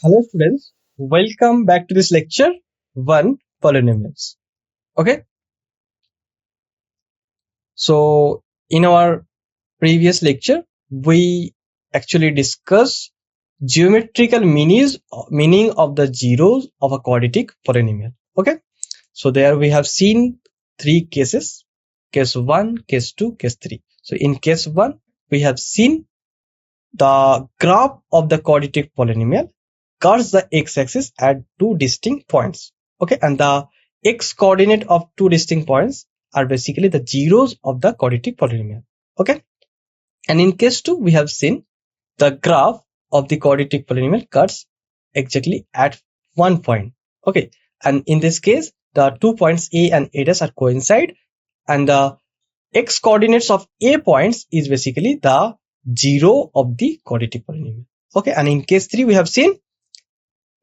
Hello students, welcome back to this lecture 1 polynomials. Okay, so in our previous lecture we actually discussed geometrical meaning of the zeros of a quadratic polynomial. Okay, so there we have seen three cases: case 1, case 2, case 3. So in case 1 we have seen the graph of the quadratic polynomial curves the x-axis at two distinct points. Okay, and the x coordinate of two distinct points are basically the zeros of the quadratic polynomial. Okay, and in case 2 we have seen the graph of the quadratic polynomial cuts exactly at one point. Okay, and in this case the 2 points a and a dash are coincide, and the x coordinates of a points is basically the zero of the quadratic polynomial. Okay, and in case 3 we have seen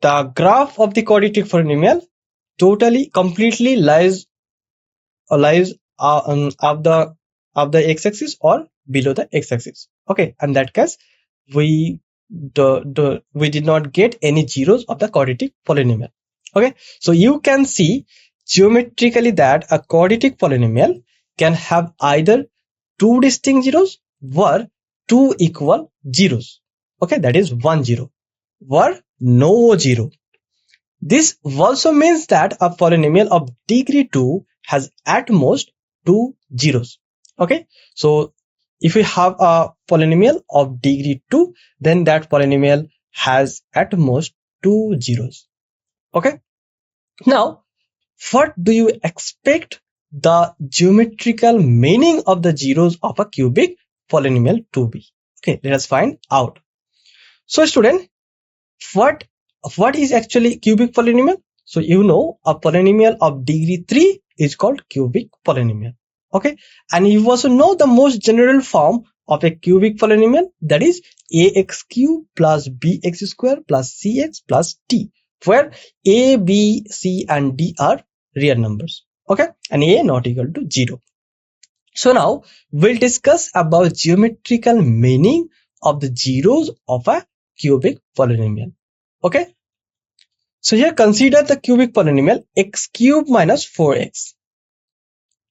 the graph of the quadratic polynomial completely lies of the x-axis or below the x-axis. Okay, and that case we we did not get any zeros of the quadratic polynomial. Okay, so you can see geometrically that a quadratic polynomial can have either two distinct zeros or two equal zeros. Okay, that is 1 0 or no zero. This also means that a polynomial of degree 2 has at most two zeros. Okay, so if we have a polynomial of degree 2, then that polynomial has at most two zeros. Okay, now what do you expect the geometrical meaning of the zeros of a cubic polynomial to be? Okay, let us find out. So student, what is actually cubic polynomial? So you know a polynomial of degree 3 is called cubic polynomial. Okay, and you also know the most general form of a cubic polynomial, that is ax cube plus bx square plus cx plus d, where a, b, c and d are real numbers. Okay, and a not equal to 0. So now we'll discuss about geometrical meaning of the zeros of a cubic polynomial. Okay, so here consider the cubic polynomial x cube minus 4x.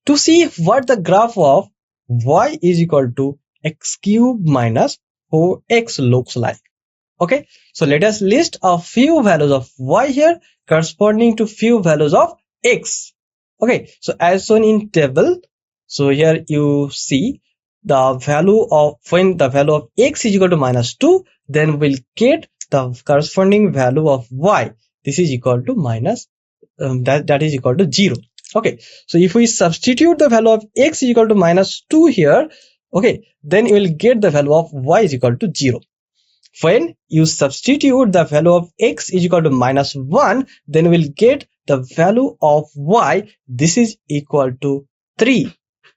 To see what the graph of y is equal to x cube minus 4x looks like. Okay, so let us list a few values of y here corresponding to few values of x. Okay, so as shown in table, so here you see the value of, when the value of x is equal to minus 2, then we'll get the corresponding value of y. This is equal to minus that is equal to 0. Okay, so if we substitute the value of x is equal to minus 2 here, okay, then you will get the value of y is equal to 0. When you substitute the value of x is equal to minus 1, then we'll get the value of y. This is equal to 3.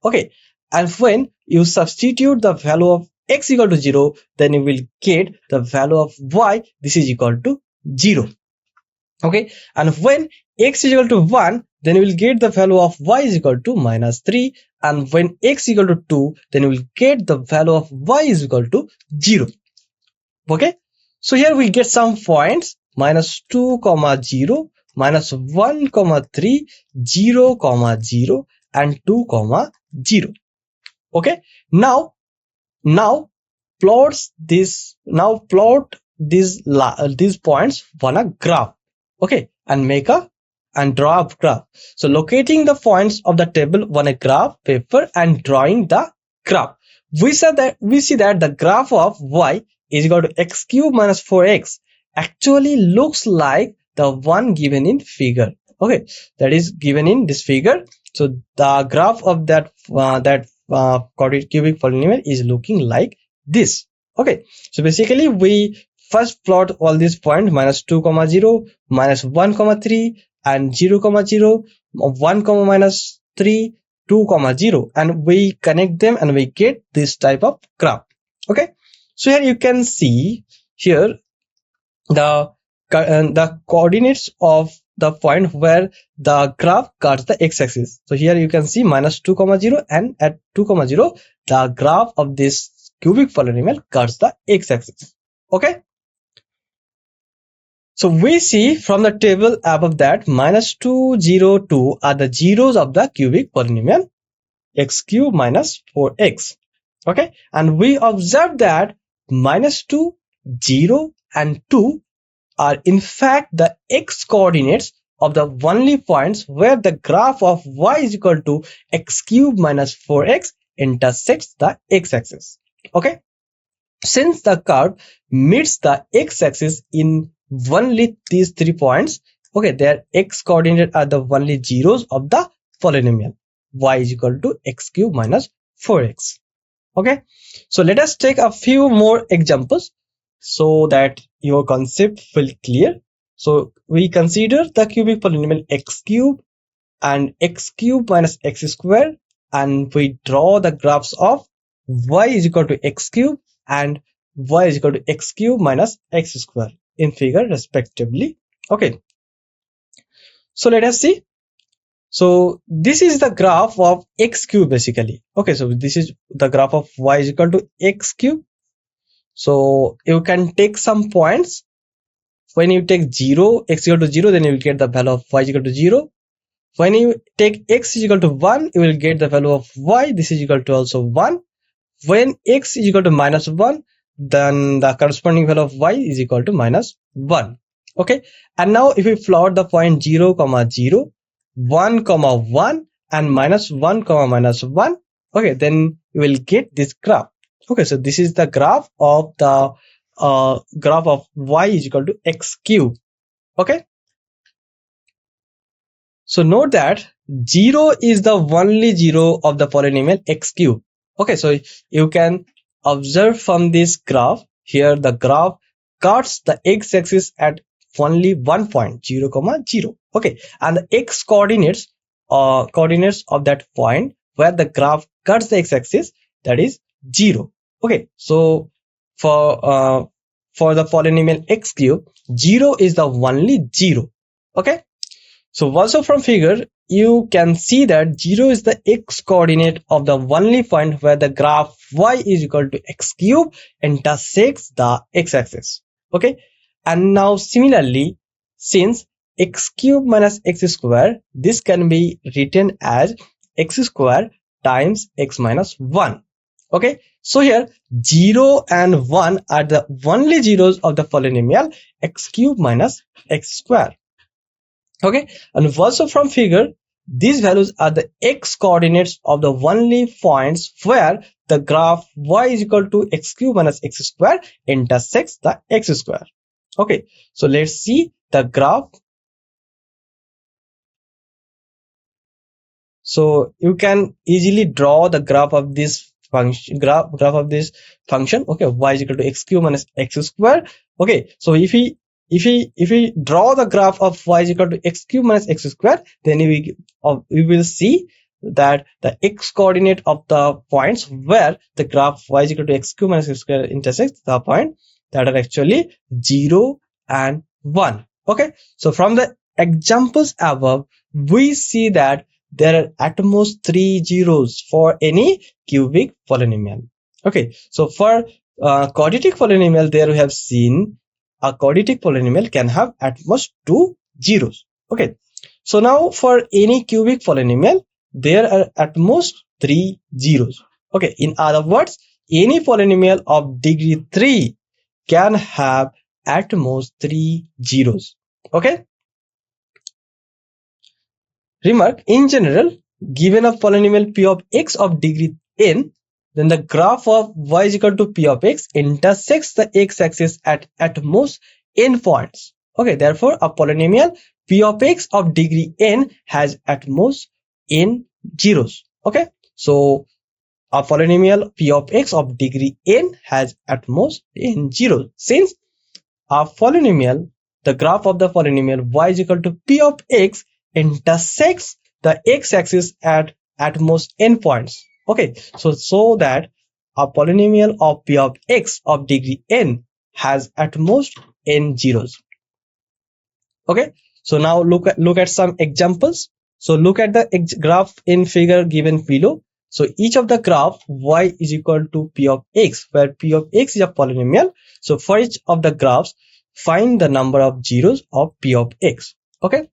Okay, and when you substitute the value of x equal to 0, then you will get the value of y. This is equal to 0. Okay, and when x is equal to 1, then you will get the value of y is equal to minus 3, and when x is equal to 2, then you will get the value of y is equal to 0. Okay, so here we get some points: minus 2 comma 0, minus 1 comma 3, 0 comma 0 and 2 comma 0. Okay, now plot these points on a graph. Okay, and draw a graph. So locating the points of the table on a graph paper and drawing the graph, we see that the graph of y is equal to x cube minus 4x actually looks like the one given in figure. Okay, that is given in this figure. So the graph of that cubic polynomial is looking like this. Okay, so basically we first plot all these points: minus 2 comma 0, minus 1 comma 3 and 0 comma 0, 1 comma minus 3, 2 comma 0, and we connect them and we get this type of graph. Okay, so here you can see here the coordinates of the point where the graph cuts the x-axis. So here you can see minus 2 comma 0, and at 2 comma 0 the graph of this cubic polynomial cuts the x-axis. Okay, So we see from the table above that minus 2, 0, 2 are the zeros of the cubic polynomial x cube minus 4x. Okay, and we observe that minus 2, 0 and 2 are in fact the x coordinates of the only points where the graph of y is equal to x cube minus 4x intersects the x-axis. Okay, since the curve meets the x-axis in only these 3 points, okay, their x coordinate are the only zeros of the polynomial y is equal to x cube minus 4x. Okay, so let us take a few more examples so that your concept will clear. So we consider the cubic polynomial x cube and x cube minus x square, and we draw the graphs of y is equal to x cube and y is equal to x cube minus x square in figure respectively. Okay, so let us see. So this is the graph of x cube basically. Okay, so this is the graph of y is equal to x cube. So you can take some points. When you take 0, x equal to 0, then you will get the value of y is equal to 0. When you take x is equal to 1, you will get the value of y. This is equal to also 1. When x is equal to minus 1, then the corresponding value of y is equal to minus 1. Okay, and now if we plot the point 0, 0, 1, 1 and minus 1, minus 1, okay, then you will get this graph. Okay, so this is the graph of the graph of y is equal to x cube. Okay, so note that 0 is the only zero of the polynomial x cube. Okay, so you can observe from this graph here the graph cuts the x-axis at only one point 0, 0. Okay, and the x coordinates of that point where the graph cuts the x-axis, that is 0. Okay, so for the polynomial x cube, 0 is the only 0. Okay, so also from figure you can see that 0 is the x coordinate of the only point where the graph y is equal to x cube intersects the x-axis. Okay, and now similarly, since x cube minus x square, this can be written as x square times x minus 1. Okay, so here 0 and 1 are the only zeros of the polynomial x cube minus x square. Okay, and also from figure, these values are the x coordinates of the only points where the graph y is equal to x cube minus x square intersects the x square. Okay, so let's see the graph. So you can easily draw the graph of this function, graph of this function. Okay, y is equal to x cube minus x square. Okay, so if we draw the graph of y is equal to x cube minus x square, then we will see that the x coordinate of the points where the graph y is equal to x cube minus x square intersects the point, that are actually 0 and 1. Okay, so from the examples above, we see that there are at most 3 zeros for any cubic polynomial. Okay, so for quadratic polynomial, there we have seen a quadratic polynomial can have at most 2 zeros. Okay, so now for any cubic polynomial, there are at most 3 zeros. Okay, in other words, any polynomial of degree 3 can have at most 3 zeros. Okay, remark, in general, given a polynomial p of x of degree n, then the graph of y is equal to p of x intersects the x-axis at most n points. Okay, therefore a polynomial p of x of degree n has at most n zeros. Okay, so a polynomial p of x of degree n has at most n zeros. Since a polynomial, the graph of the polynomial y is equal to p of x intersects the x-axis at most n points. Okay, so that a polynomial of p of x of degree n has at most n zeros. Okay, so now look at some examples. So look at the graph in figure given below. So each of the graph y is equal to p of x, where p of x is a polynomial. So for each of the graphs, find the number of zeros of p of x. Okay,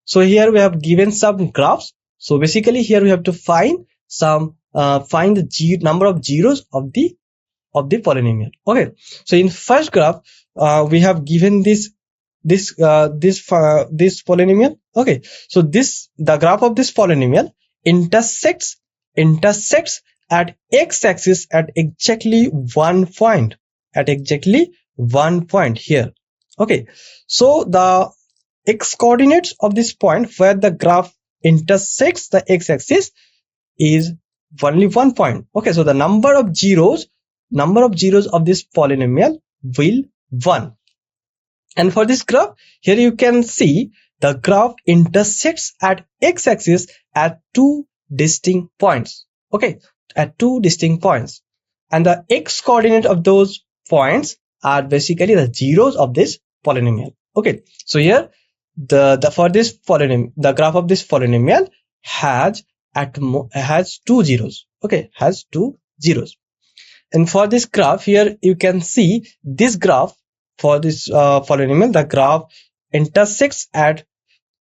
so here we have given some graphs. So basically here we have to find the number of zeros of the polynomial. Okay, so in first graph we have given this polynomial. Okay, so the graph of this polynomial intersects at x-axis at exactly one point, here. Okay, so the x coordinates of this point where the graph intersects the x-axis is only 1 point. Okay, so the number of zeros of this polynomial will 1. And for this graph, here you can see the graph intersects at x-axis at 2 distinct points. Okay, at 2 distinct points, and the x coordinate of those points are basically the zeros of this polynomial. Okay, so here the graph of this polynomial has 2 zeros. Okay, has 2 zeros. And for this graph here you can see this graph for this polynomial, the graph intersects at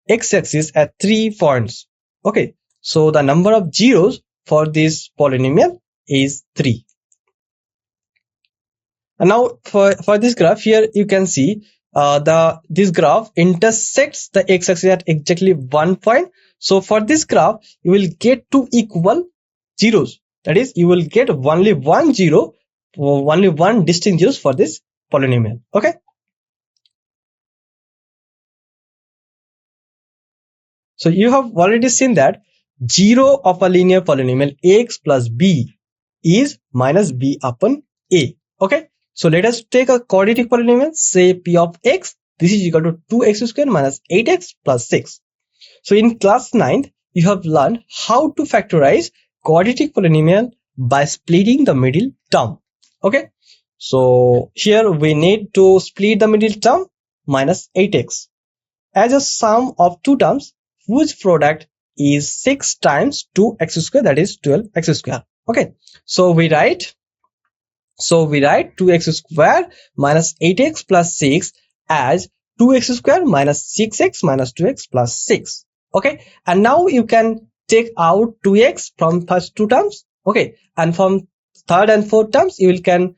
x-axis at 3 points. Okay, so the number of zeros for this polynomial is 3. And now for this graph here you can see this graph intersects the x-axis at exactly 1 point. So for this graph you will get 2 equal zeros, that is you will get only one distinct zeros for this polynomial. Okay, so you have already seen that 0 of a linear polynomial x plus b is minus b upon a. Okay, so let us take a quadratic polynomial, say p of x. This is equal to 2x squared minus 8x plus 6. So in class 9th you have learned how to factorize quadratic polynomial by splitting the middle term. Okay, so here we need to split the middle term minus 8x as a sum of two terms whose product is 6 times 2x squared, that is 12x squared. Okay, so we write 2x squared minus 8x plus 6 as 2x squared minus 6x minus 2x plus 6. Okay, and now you can take out 2x from first two terms. Okay, and from third and fourth terms you can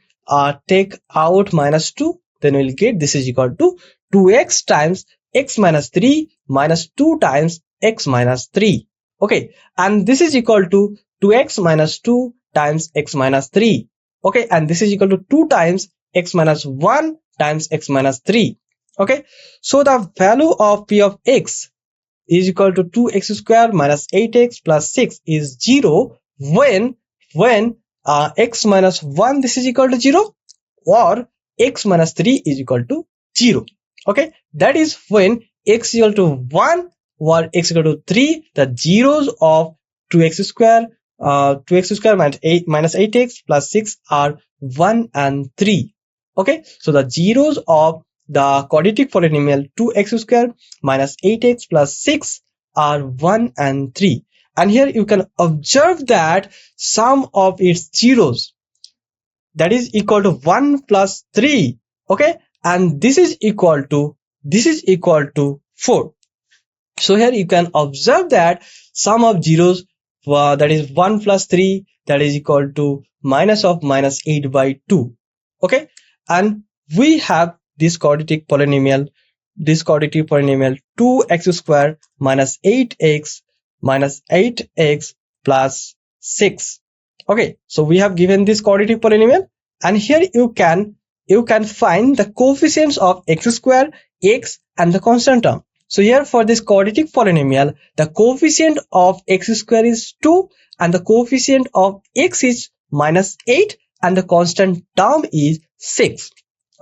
take out minus 2, then we will get this is equal to 2x times x minus 3 minus 2 times x minus 3. Okay, and this is equal to 2x minus 2 times x minus 3. Okay, and this is equal to 2 times x minus 1 times x minus 3. Okay, so the value of p of x is equal to 2x squared minus 8x plus 6 is 0 when x minus 1 this is equal to 0 or x minus 3 is equal to 0. Okay, that is when x is equal to 1 or x equal to 3, the zeros of 2x squared minus 8x plus 6 are 1 and 3. Okay, so the zeros of the quadratic polynomial 2x squared minus 8x plus 6 are 1 and 3. And here you can observe that sum of its zeros, that is equal to 1 plus 3. Okay, and this is equal to 4. So here you can observe that sum of zeros that is 1 plus 3, that is equal to minus 8 by 2. Okay, and we have this quadratic polynomial 2x squared minus 8x plus 6. Okay, so we have given this quadratic polynomial, and here you can find the coefficients of x squared, x, and the constant term. So here for this quadratic polynomial, the coefficient of x squared is 2 and the coefficient of x is minus 8 and the constant term is 6.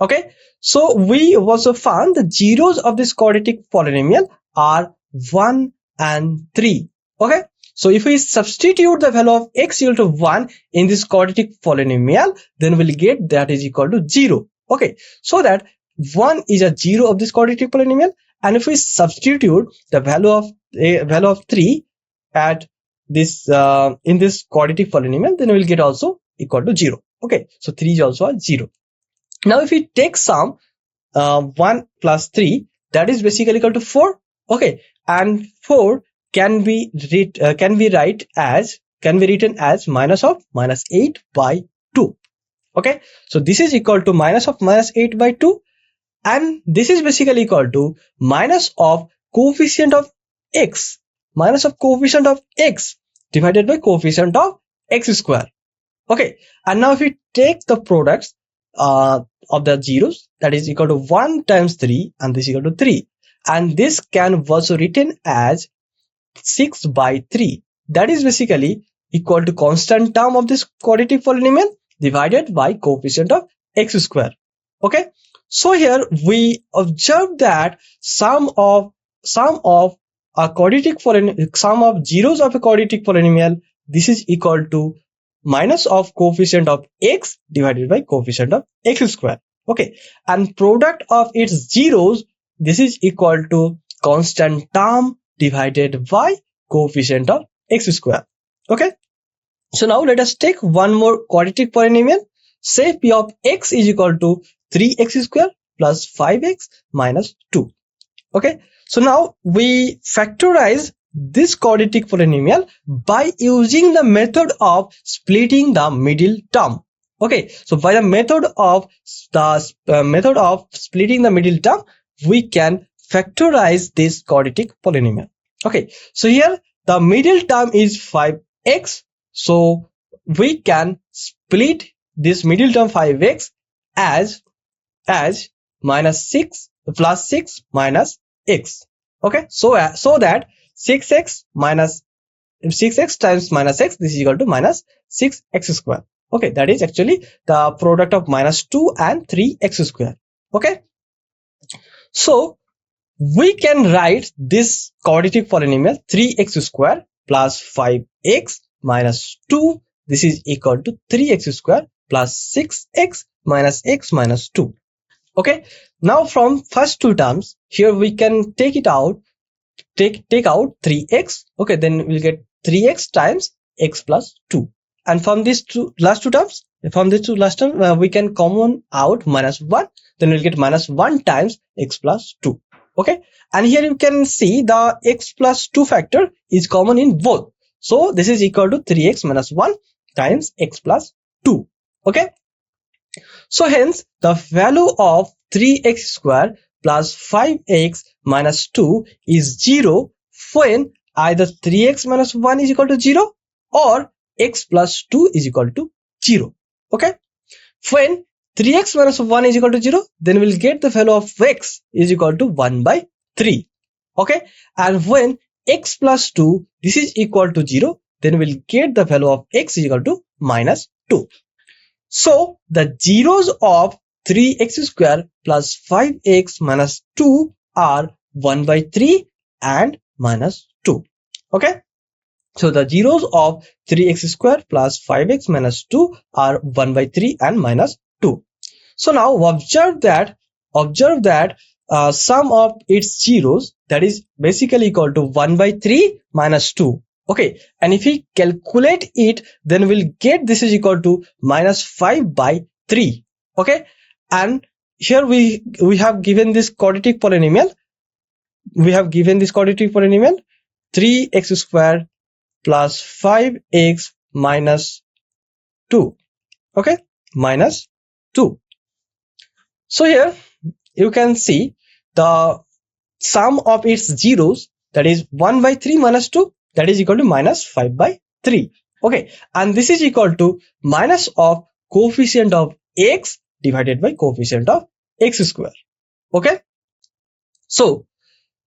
Okay, so we also found the zeros of this quadratic polynomial are 1 and 3. Okay, so if we substitute the value of x equal to 1 in this quadratic polynomial, then we'll get that is equal to 0. Okay, so that 1 is a 0 of this quadratic polynomial, and if we substitute the value of 3 at this in this quadratic polynomial, then we'll get also equal to 0. Okay, so 3 is also a 0. Now if we take sum 1 plus 3, that is basically equal to 4. Okay, and 4 can be written as minus of minus 8 by 2. Okay, so this is equal to minus of minus 8 by 2, and this is basically equal to minus of coefficient of x divided by coefficient of x square. Okay, and now if we take the products of the zeros, that is equal to 1 times 3, and this is equal to 3, and this can also written as 6 by 3, that is basically equal to constant term of this quadratic polynomial divided by coefficient of x square. Okay, so here we observe that sum of zeros of a quadratic polynomial, this is equal to minus of coefficient of x divided by coefficient of x square. Okay, and product of its zeros, this is equal to constant term divided by coefficient of x square. Okay, so now let us take one more quadratic polynomial. Say p of x is equal to 3x square plus 5x minus 2. Okay, so now we factorize this quadratic polynomial by using the method of splitting the middle term. Okay, so by the method of splitting the middle term, we can factorize this quadratic polynomial. Okay, so here the middle term is 5x, so we can split this middle term 5x as minus 6 plus 6 minus x. Okay, so that 6x times minus x, this is equal to minus 6x square. Okay, that is actually the product of minus 2 and 3x square. Okay, so we can write this quadratic polynomial 3x square plus 5x minus 2, this is equal to 3x square plus 6x minus x minus 2. Okay, now from first two terms, here we can take it out, take out 3x. Okay, then we'll get 3x times x plus 2, and from these last two terms, we can common out minus 1, then we'll get minus 1 times x plus 2. Okay, and here you can see the x plus 2 factor is common in both, so this is equal to 3x minus 1 times x plus 2. Okay, so hence the value of 3x square plus 5x minus 2 is 0 when either 3x minus 1 is equal to 0 or x plus 2 is equal to 0. Okay, when 3x minus 1 is equal to 0, then we'll get the value of x is equal to 1 by 3. Okay, and when x plus 2, this is equal to 0, then we'll get the value of x is equal to minus 2. So the zeros of 3x square plus 5x minus 2 are 1 by 3 and minus 2. Okay, so the zeros of 3x square plus 5x minus 2 are 1 by 3 and minus 2. So now observe that sum of its zeros, that is basically equal to 1 by 3 minus 2. Okay, and if we calculate it, then we'll get this is equal to minus 5 by 3. Okay, and here we have given this quadratic polynomial. 3x square plus 5x minus 2. Okay, minus 2. So here you can see the sum of its zeros, that is 1 by 3 minus 2, that is equal to minus 5 by 3. Okay, and this is equal to minus of coefficient of x divided by coefficient of x square. Okay, so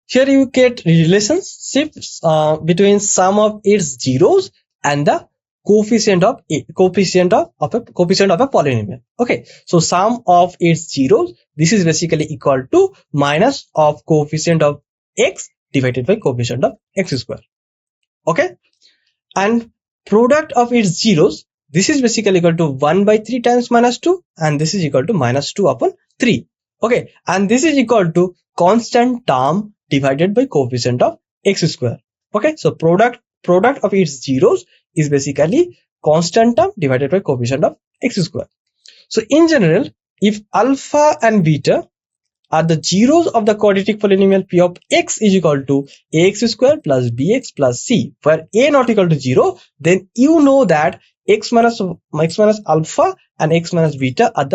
here you get relationships between sum of its zeros and the coefficient of a polynomial. Okay, so sum of its zeros, this is basically equal to minus of coefficient of x divided by coefficient of x square. Okay, and product of its zeros, this is basically equal to 1 by 3 times minus 2, and this is equal to minus 2 upon 3. Okay, and this is equal to constant term divided by coefficient of x square. Okay, so product of its zeros is basically constant term divided by coefficient of x square. So in general, if alpha and beta are the zeros of the quadratic polynomial p of x is equal to ax square plus bx plus c, where a not equal to 0, then you know that x minus alpha and x minus beta are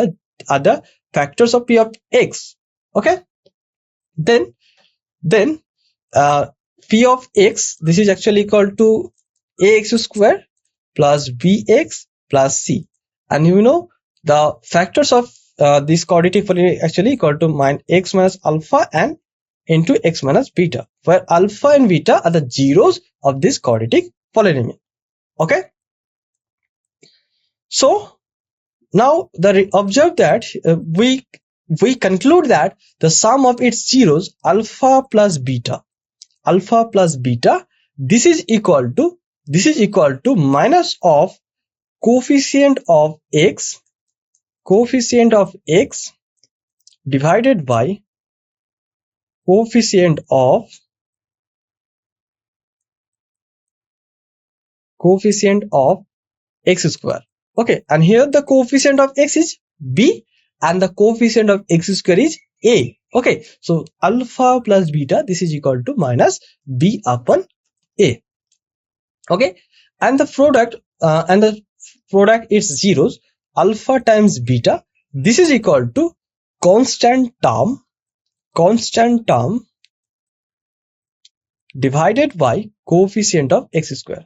the factors of p of x. Okay, then p of x, this is actually equal to ax square plus bx plus c, and you know the factors of this quadratic polynomial actually equal to x minus alpha and into x minus beta, where alpha and beta are the zeros of this quadratic polynomial. Okay, so now observe that we conclude that the sum of its zeros alpha plus beta, this is equal to minus of coefficient of x divided by coefficient of x square. Okay, and here the coefficient of x is b and the coefficient of x square is a. Okay, so alpha plus beta, this is equal to minus b upon a. Okay, and the product is zeros, alpha times beta, this is equal to constant term divided by coefficient of x square.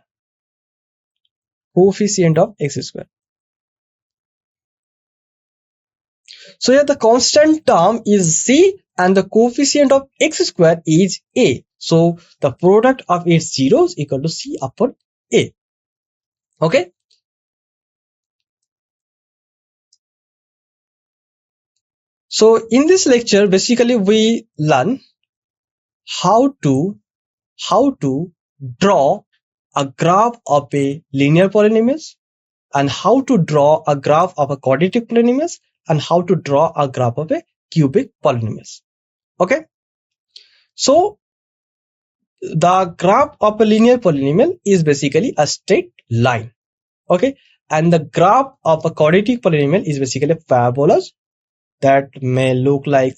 So here the constant term is c and the coefficient of x square is a. So the product of its zeros equal to c upon a. Okay. So in this lecture, basically we learn how to draw a graph of a linear polynomials, and how to draw a graph of a quadratic polynomials, and how to draw a graph of a cubic polynomials. Okay, so the graph of a linear polynomial is basically a straight line. Okay, and the graph of a quadratic polynomial is basically parabolas that may look like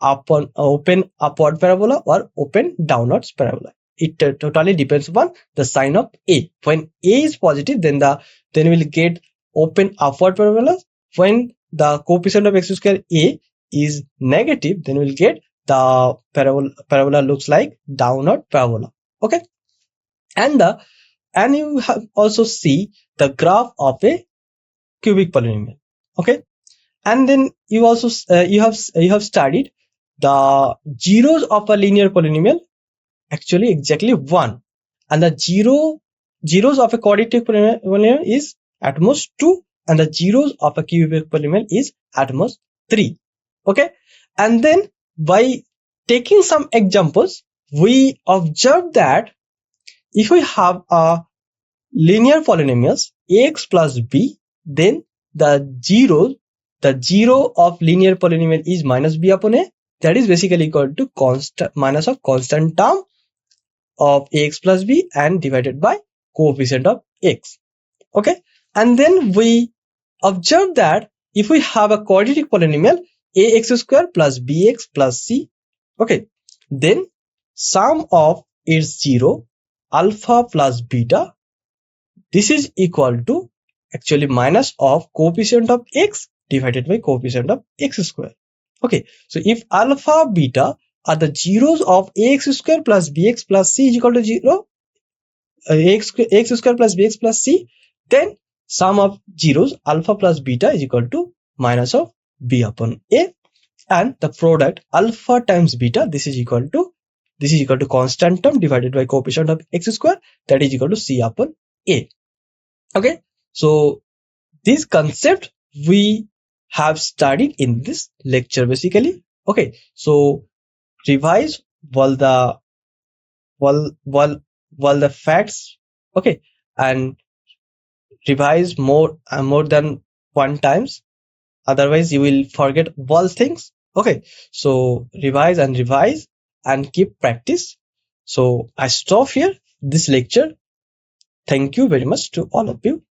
open upward parabola or open downwards parabola. It totally depends upon the sign of a. When a is positive, then we'll get open upward parabola. When the coefficient of x square a is negative, then we'll get the parabola looks like downward parabola. Okay, and you have also see the graph of a cubic polynomial. Okay, and then you also you have studied the zeros of a linear polynomial, actually exactly 1, and the zeros of a quadratic polynomial is at most 2, and the zeros of a cubic polynomial is at most 3. Okay, and then by taking some examples, we observe that if we have a linear polynomials ax plus b, then the zero of linear polynomial is minus b upon a. That is basically equal to minus of constant term of ax plus b and divided by coefficient of x. Okay, and then we observe that if we have a quadratic polynomial ax square plus bx plus c, okay, then sum of its zero alpha plus beta, this is equal to actually minus of coefficient of x divided by coefficient of x square. Okay, so if alpha beta are the zeros of ax square plus bx plus c is equal to 0, ax square plus bx plus c, then sum of zeros alpha plus beta is equal to minus of b upon a, and the product alpha times beta, this is equal to constant term divided by coefficient of x square, that is equal to c upon a. Okay, so this concept we have studied in this lecture basically. Okay, so revise all the facts, okay, and revise more than one times, otherwise you will forget all things. Okay, so revise and keep practice. So I stop here this lecture. Thank you very much to all of you.